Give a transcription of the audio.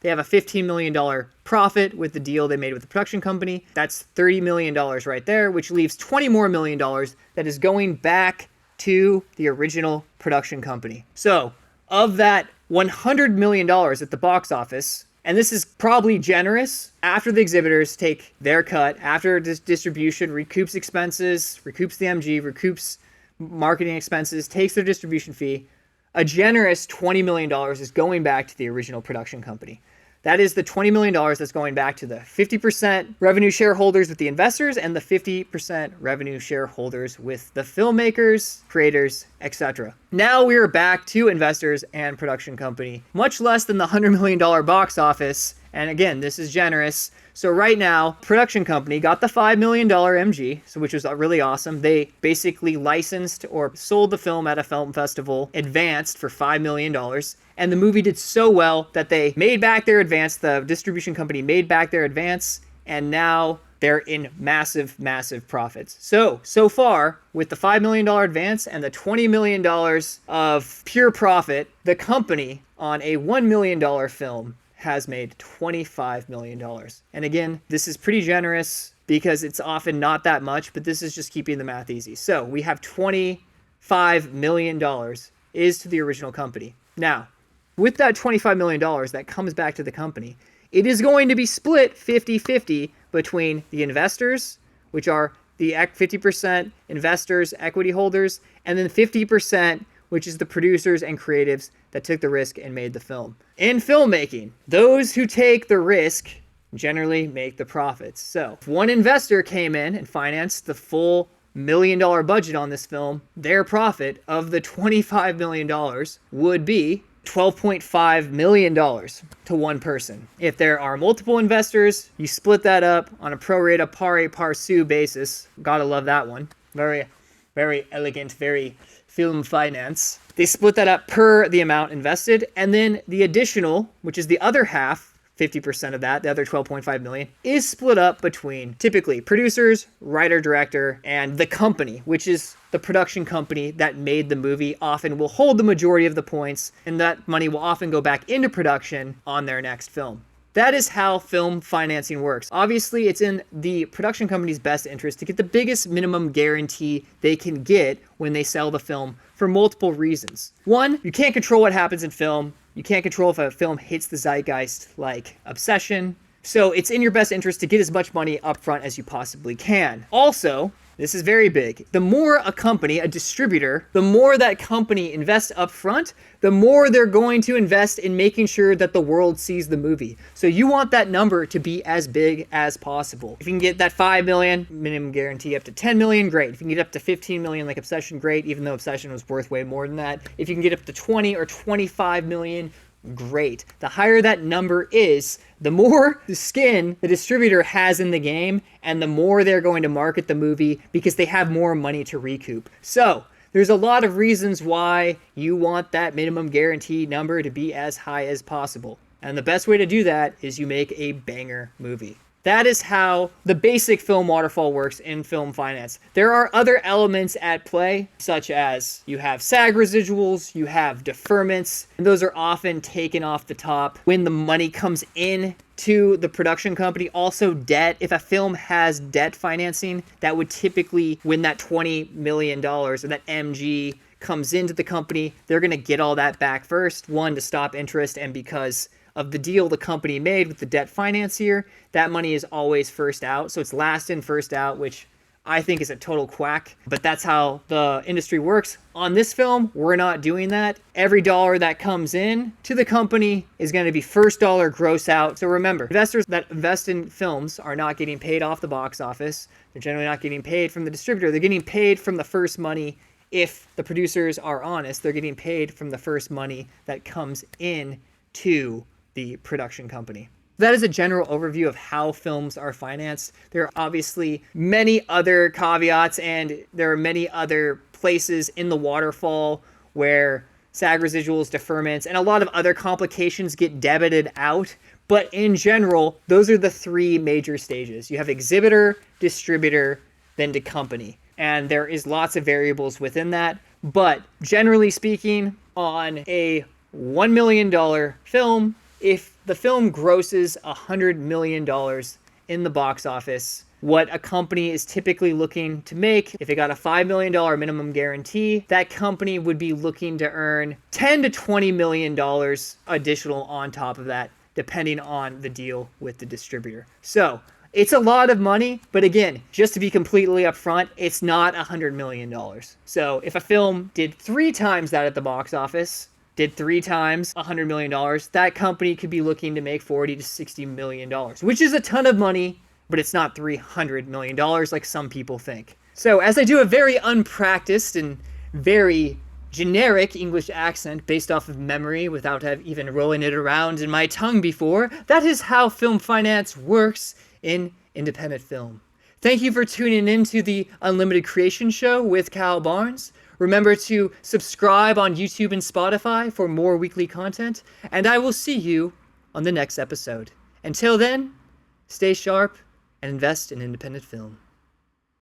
They have a $15 million profit with the deal they made with the production company. That's $30 million right there, which leaves $20 more million that is going back to the original production company. So of that $100 million at the box office, and this is probably generous, after the exhibitors take their cut, after distribution recoups expenses, recoups the MG, recoups marketing expenses, takes their distribution fee, a generous $20 million is going back to the original production company. That is the $20 million that's going back to the 50% revenue shareholders with the investors and the 50% revenue shareholders with the filmmakers, creators, etc. Now we are back to investors and production company. Much less than the $100 million box office. And again, this is generous. So right now, production company got the $5 million MG, which was really awesome. They basically licensed or sold the film at a film festival, advanced for $5 million. And the movie did so well that they made back their advance. The distribution company made back their advance. And now they're in massive, massive profits. So far, with the $5 million advance and the $20 million of pure profit, the company on a $1 million film has made $25 million. And again, this is pretty generous because it's often not that much, but this is just keeping the math easy. So we have $25 million is to the original company. Now, with that $25 million that comes back to the company, it is going to be split 50-50 between the investors, which are the 50% investors, equity holders, and then 50%, which is the producers and creatives that took the risk and made the film. In filmmaking, those who take the risk generally make the profits. So if one investor came in and financed the full $1 million budget on this film, their profit of the $25 million would be $12.5 million to one person. If there are multiple investors, you split that up on a pro rata pari passu basis. Gotta love that one. Very, very elegant, very film finance. They split that up per the amount invested, and then the additional, which is the other half, 50% of that, the other 12.5 million, is split up between typically producers, writer, director, and the company, which is the production company that made the movie, often will hold the majority of the points, and that money will often go back into production on their next film. That is how film financing works. Obviously, it's in the production company's best interest to get the biggest minimum guarantee they can get when they sell the film for multiple reasons. One, you can't control what happens in film. You can't control if a film hits the zeitgeist like Obsession. So it's in your best interest to get as much money up front as you possibly can. Also, this is very big. The more a company, a distributor, the more that company invests up front, the more they're going to invest in making sure that the world sees the movie. So you want that number to be as big as possible. If you can get that 5 million, minimum guarantee up to 10 million, great. If you can get up to 15 million like Obsession, great, even though Obsession was worth way more than that. If you can get up to 20 or 25 million, great. The higher that number is, the more the skin the distributor has in the game, and the more they're going to market the movie because they have more money to recoup. So there's a lot of reasons why you want that minimum guarantee number to be as high as possible. And the best way to do that is you make a banger movie. That is how the basic film waterfall works in film finance. There are other elements at play, such as you have SAG residuals, you have deferments, and those are often taken off the top when the money comes in to the production company. Also debt. If a film has debt financing, that would typically, when that $20 million or that MG comes into the company, they're going to get all that back first. One, to stop interest, and because of the deal the company made with the debt financier, that money is always first out. So it's last in, first out, which I think is a total quack. But that's how the industry works. On this film, we're not doing that. Every dollar that comes in to the company is going to be first dollar gross out. So remember, investors that invest in films are not getting paid off the box office. They're generally not getting paid from the distributor. They're getting paid from the first money. If the producers are honest, they're getting paid from the first money that comes in to the production company. That is a general overview of how films are financed. There are obviously many other caveats, and there are many other places in the waterfall where SAG residuals, deferments, and a lot of other complications get debited out. But in general, those are the three major stages. You have exhibitor, distributor, then to company. And there is lots of variables within that. But generally speaking, on a $1 million film, if the film grosses $100 million in the box office, what a company is typically looking to make, if it got a $5 million minimum guarantee, that company would be looking to earn $10 to $20 million additional on top of that, depending on the deal with the distributor. So it's a lot of money, but again, just to be completely upfront, it's not $100 million. So if a film did 3 times that at the box office, did 3 times $100 million, that company could be looking to make $40 to $60 million, which is a ton of money, but it's not $300 million like some people think. So as I do a very unpracticed and very generic English accent based off of memory without even rolling it around in my tongue before, that is how film finance works in independent film. Thank you for tuning in to the Unlimited Creation Show with Cal Barnes. Remember to subscribe on YouTube and Spotify for more weekly content, and I will see you on the next episode. Until then, stay sharp and invest in independent film.